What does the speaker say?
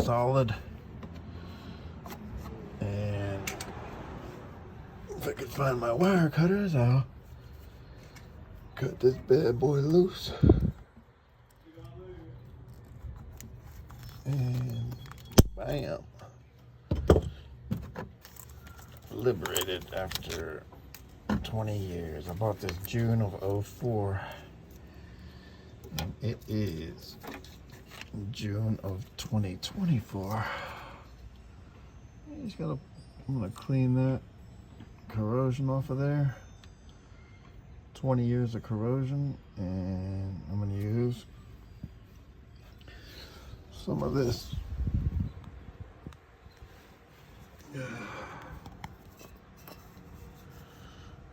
solid. And if I can find my wire cutters, I'll cut this bad boy loose. And bam. Liberated after 20 years. I bought this June of 04. And it is June of 2024. I'm gonna clean that corrosion off of there. 20 years of corrosion, and I'm gonna use some of this